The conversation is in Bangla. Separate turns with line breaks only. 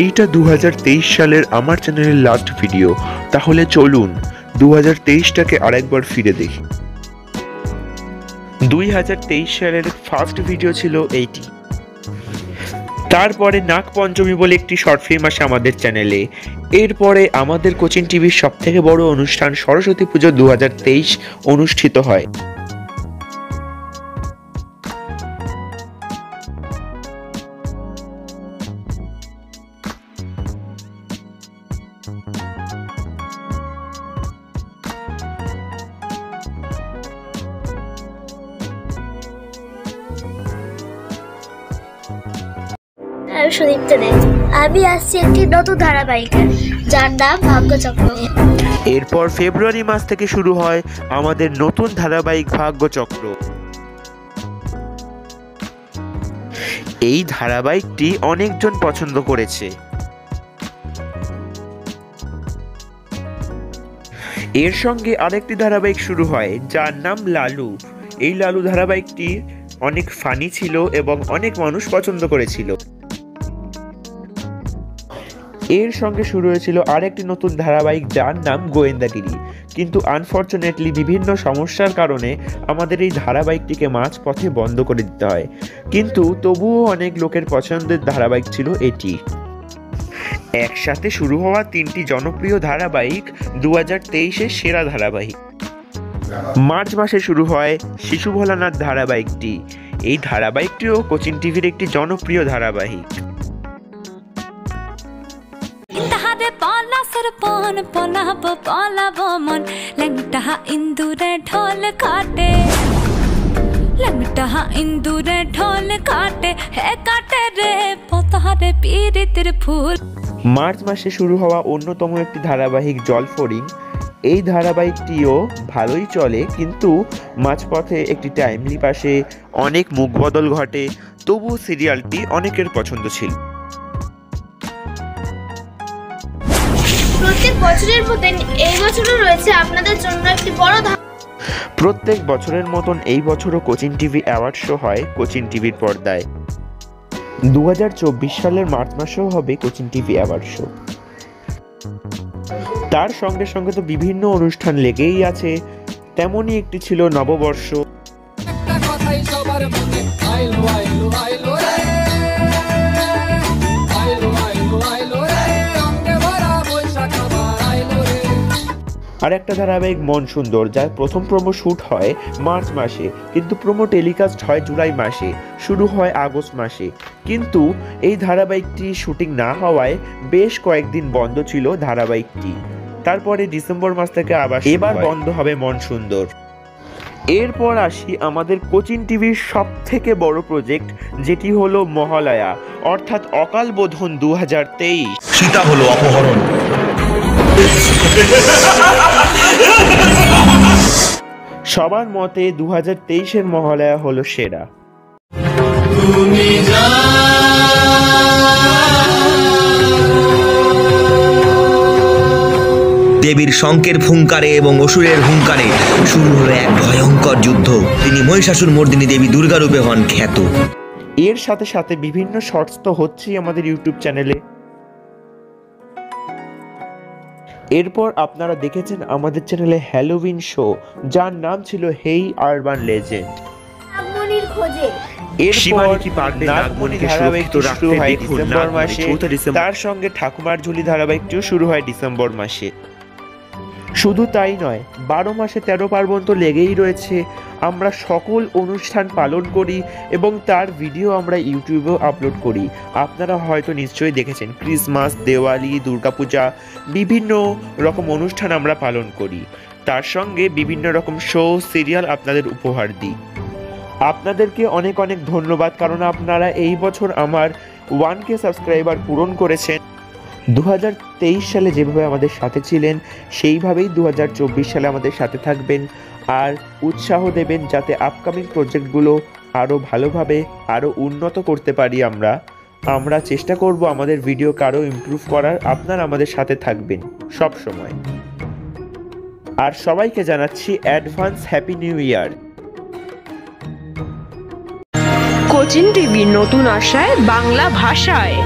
এইটা 2023 সালের আমার চ্যানেলের লাস্ট ভিডিও। তাহলে চলুন 2023টাকে আরেকবার ফিরে দেখি। 2023 সালের ফার্স্ট ভিডিও ছিল এইটি। তারপরে নাগ পঞ্চমী বলে একটি শর্ট ফিল্ম আসে আমাদের চ্যানেলে। এরপরে আমাদের কোচিন টিভির সবথেকে বড় অনুষ্ঠান সরস্বতী পুজো 2023 অনুষ্ঠিত হয়।
সুদীপ্ত দে, আমি আসছি একটি নতুন ধারাবাহিক যার নাম ভাগ্যচক্র।
এরপর ফেব্রুয়ারি মাস থেকে শুরু হয় আমাদের নতুন ধারাবাহিক ভাগ্যচক্র। এই ধারাবাহিকটি অনেকজন পছন্দ করেছে। এর সঙ্গে আরেকটি ধারাবাহিক শুরু হয় যার নাম লালু। এই লালু ধারাবাহিকটি অনেক ফানি ছিল এবং অনেক মানুষ পছন্দ করেছিল। এর সঙ্গে শুরু হয়েছিল আরেকটি নতুন ধারাবাহিক যার নাম গোয়েন্দাগিরি, কিন্তু আনফরচুনেটলি বিভিন্ন সমস্যার কারণে আমাদের এই ধারাবাহিকটিকে মাঝপথে বন্ধ করে দিতে হয়, কিন্তু তবুও অনেক লোকের পছন্দের ধারাবাহিক ছিল এটি। একসাথে শুরু হওয়া তিনটি জনপ্রিয় ধারাবাহিক 2023-এর সেরা ধারাবাহিক। মার্চ মাসে শুরু হয় শিশু ভোলানাথ ধারাবাহিকটি। এই ধারাবাহিকটিও কোচিন টিভির একটি জনপ্রিয় ধারাবাহিক। মার্চ মাসে শুরু হওয়া অন্যতম একটি ধারাবাহিক জলফড়িং। এই ধারাবাহিকটিও ভালোই চলে, কিন্তু মাঝপথে একটি টাইমলি পাশে অনেক মুখ বদল ঘটে, তবু সিরিয়ালটি অনেকের পছন্দ ছিল।
প্রত্যেক বছরের মতন এই বছরও রয়েছে আপনাদের জন্য একটি বড়
প্রত্যেক বছরের মতন এই বছরও কোচিন টিভি অ্যাওয়ার্ড শো হয় কোচিন টিভির পর্দায়। 2024 সালের মার্চ মাসেও হবে কোচিন টিভি অ্যাওয়ার্ড শো। তার সঙ্গে সঙ্গে তো বিভিন্ন অনুষ্ঠান লেগেই আছে, তেমনই একটি ছিল নববর্ষ। আর একটা ধারাবাহিক মন সুন্দর, যার প্রথম প্রোমো শুট হয় মার্চ মাসে, কিন্তু প্রোমো টেলিকাস্ট হয় জুলাই মাসে, শুরু হয় আগস্ট মাসে। কিন্তু এই ধারাবাহিকটি শুটিং না হওয়ায় বেশ কয়েকদিন বন্ধ ছিল ধারাবাহিকটি। তারপরে ডিসেম্বর মাস থেকে এবার বন্ধ হবে মন সুন্দর। এরপর আসি আমাদের কোচিন টিভির সব থেকে বড় প্রজেক্ট, যেটি হলো মহালয়া অর্থাৎ অকাল বোধন 2023।
সীতা হলো অপহরণ।
সবার মতে 2023-এর মহালয়া হলো সেরা।
দেবীর শঙ্কের ফুংকারে এবং অসুরের হুঙ্কারে শুরু হলো এক ভয়ঙ্কর যুদ্ধ। তিনি মহিষাসুর মর্দিনী দেবী দুর্গা রূপে হন খ্যাত।
এর সাথে সাথে বিভিন্ন শর্টস তো হচ্ছেই আমাদের ইউটিউব চ্যানেলে। এরপর আপনারা দেখেছেন আমাদের চ্যানেলে হ্যালোউইন শো, যার নাম ছিল হেই আরবান লেজেন্ড। তার সঙ্গে ঠাকুমার ঝুলি ধারাবাহিকটিও শুরু হয় ডিসেম্বর মাসে। শুধু তাই নয়, 12 মাসে 13 পার্বণ তো লেগেই রয়েছে। আমরা সকল অনুষ্ঠান পালন করি এবং তার ভিডিও আমরা ইউটিউবেও আপলোড করি। আপনারা হয়তো নিশ্চয়ই দেখেছেন ক্রিসমাস, দেওয়ালি, দুর্গাপূজা, বিভিন্ন রকম অনুষ্ঠান আমরা পালন করি। তার সঙ্গে বিভিন্ন রকম শো, সিরিয়াল আপনাদের উপহার দিই। আপনাদেরকে অনেক অনেক ধন্যবাদ, কারণ আপনারা এই বছর আমার 1K সাবস্ক্রাইবার পূরণ করেছেন। 2023 সালে যেভাবে আমাদের সাথে ছিলেন, সেইভাবেই 2024 সালে আমাদের সাথে থাকবেন আর উৎসাহ দেবেন, যাতে আপকামিং প্রজেক্টগুলো আরও ভালোভাবে আরও উন্নত করতে পারি। আমরা চেষ্টা করব আমাদের ভিডিওকে আরও ইমপ্রুভ করার। আপনারা আমাদের সাথে থাকবেন সব সময়। আর সবাইকে জানাচ্ছি advance happy new year.
Cochin TV নতুন আশায় বাংলা ভাষায়।